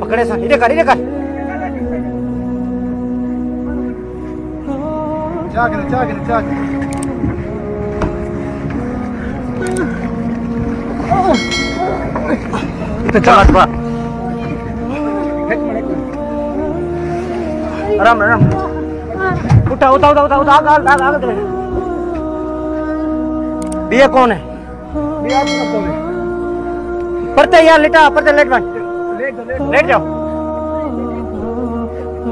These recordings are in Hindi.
पकड़े सा इधर कर आराम उठा ये कौन है? पढ़ते यार लेटा पढ़ते लेट जाओ।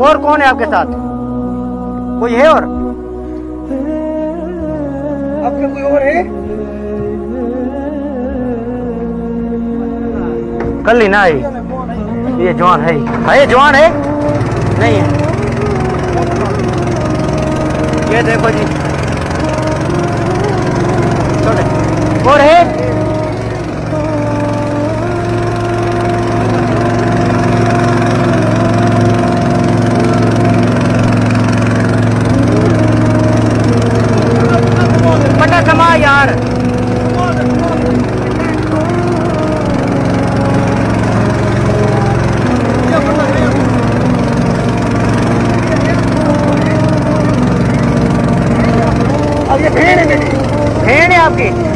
और कौन है आपके साथ? कोई है और आपके कोई और है? कल ही ना आई ये जवान है जवान है नहीं है। ये देखो जी और है पता कमा यार। अब ये भेड़ है आपकी।